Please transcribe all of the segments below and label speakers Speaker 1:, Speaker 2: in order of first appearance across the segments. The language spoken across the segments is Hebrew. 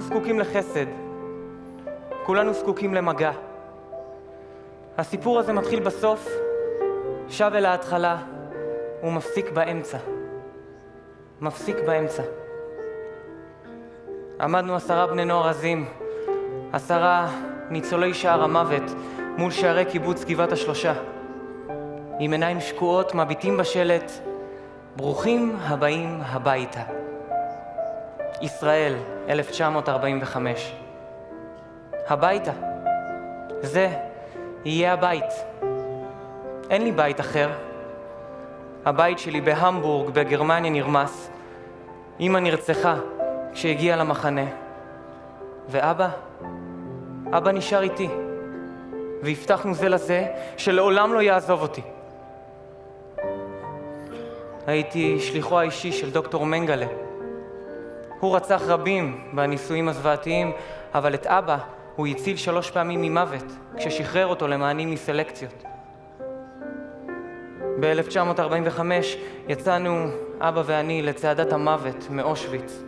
Speaker 1: זקוקים לחסד. כולנו זקוקים למגע. הסיפור הזה מתחיל בסוף, שב אל ההתחלה, ומפסיק באמצע. מפסיק באמצע. עמדנו 10 בני נוער עזים, 10 ניצולי שער המוות, מול שערי קיבוץ גבעת השלושה. עם עיניים שקועות מביטים בשלט, ברוכים הבאים הביתה. ישראל, 1945. הביתה. זה יהיה הבית. אין לי בית אחר. הבית שלי בהמבורג, בגרמניה, נרמס. אמא נרצחה כשהגיעה למחנה. ואבא? אבא נשאר איתי. והבטחנו זה לזה שלעולם לא יעזוב אותי. הייתי שליחו האישי של דוקטור מנגלה. הוא רצח רבים בניסויים הזוועתיים, אבל את אבא הוא הציל 3 פעמים ממוות, כששחרר אותו למענים מסלקציות. ב-1945 יצאנו, אבא ואני, לצעדת המוות מאושוויץ.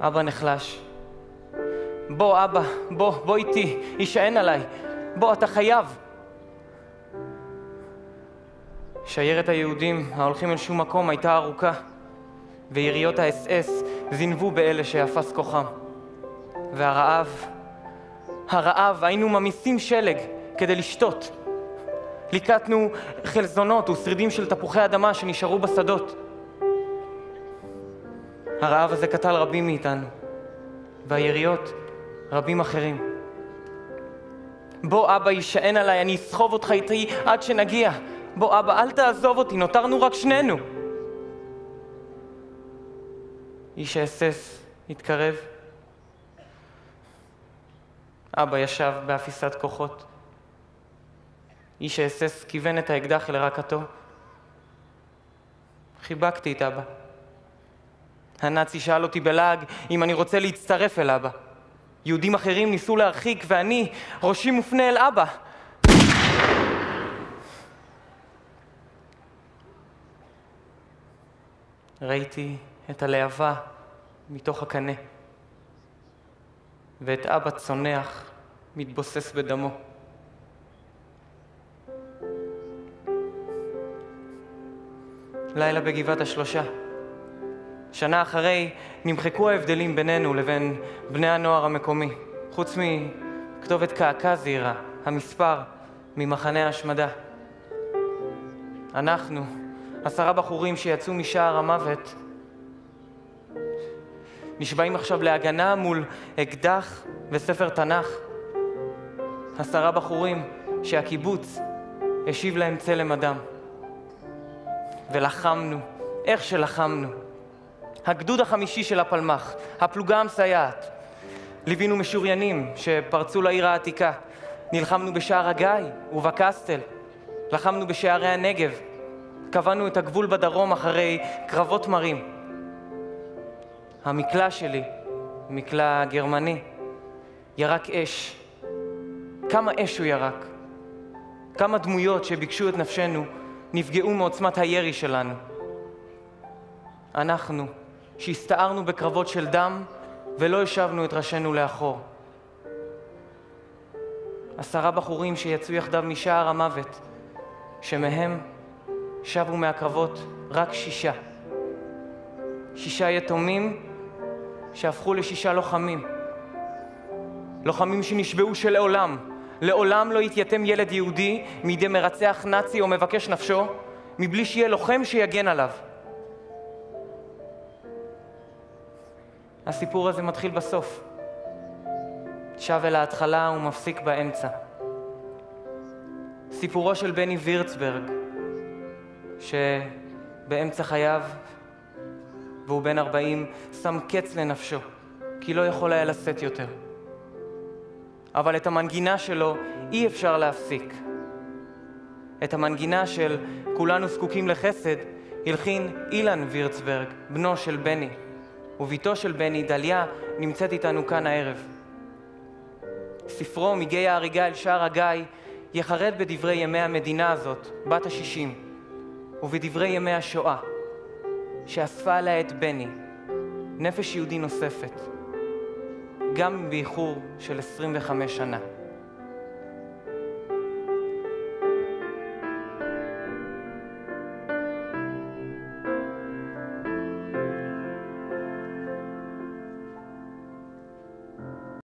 Speaker 1: אבא נחלש. בוא אבא, בוא איתי, יישען עליי. בוא, אתה חייב. שיירת היהודים ההולכים אל שום מקום הייתה ארוכה, ויריות האס-אס זינבו באלה שאפס כוחם. והרעב, היינו ממיסים שלג כדי לשתות. ליקטנו חלזונות ושרידים של תפוחי אדמה שנשארו בשדות. הרעב הזה קטל רבים מאיתנו, והיריות רבים אחרים. בוא אבא, יישען עליי, אני אסחוב אותך איתי עד שנגיע. בוא אבא, אל תעזוב אותי, נותרנו רק שנינו. איש האס-אס התקרב. אבא ישב באפיסת כוחות. איש האס-אס כיוון את האקדח אל רקתו. חיבקתי את אבא. הנאצי שאל אותי בלעג אם אני רוצה להצטרף אל אבא. יהודים אחרים ניסו להרחיק, ואני, ראשי מופנה אל אבא. ראיתי את הלהבה מתוך הקנה, ואת אבא צונח מתבוסס בדמו. לילה בגבעת השלושה. שנה אחרי נמחקו ההבדלים בינינו לבין בני הנוער המקומי, חוץ מכתובת קעקע זעירה, המספר ממחנה ההשמדה. אנחנו, 10 בחורים שיצאו משער המוות, נשבעים עכשיו להגנה מול אקדח וספר תנ"ך. 10 בחורים שהקיבוץ השיב להם צלם אדם. ולחמנו, איך שלחמנו. הגדוד החמישי של הפלמ"ח, הפלוגה המסייעת. ליווינו משוריינים שפרצו לעיר העתיקה. נלחמנו בשער הגיא ובקסטל. לחמנו בשערי הנגב. קבענו את הגבול בדרום אחרי קרבות מרים. המקלע שלי, מקלע גרמני, ירק אש. כמה אש הוא ירק. כמה דמויות שביקשו את נפשנו נפגעו מעוצמת הירי שלנו. אנחנו, שהסתערנו בקרבות של דם ולא השבנו את ראשינו לאחור. 10 בחורים שיצאו יחדיו משער המוות, שמהם שבו מהקרבות רק 6. 6 יתומים שהפכו ל6 לוחמים. לוחמים שנשבעו שלעולם, לעולם לא יתייתם ילד יהודי מידי מרצח נאצי או מבקש נפשו, מבלי שיהיה לוחם שיגן עליו. הסיפור הזה מתחיל בסוף. שב אל ההתחלה ומפסיק באמצע. סיפורו של בני וירצברג, שבאמצע חייו, והוא בן 40, שם קץ לנפשו, כי לא יכול היה לשאת יותר. אבל את המנגינה שלו אי אפשר להפסיק. את המנגינה של כולנו זקוקים לחסד הלחין אילן וירצברג, בנו של בני, וביתו של בני, דליה, נמצאת איתנו כאן הערב. ספרו מגיא ההריגה אל שער הגיא יחרד בדברי ימי המדינה הזאת, בת ה-60, ובדברי ימי השואה, שאספה עליה את בני, נפש יהודי נוספת. גם באיחור של 25 שנה.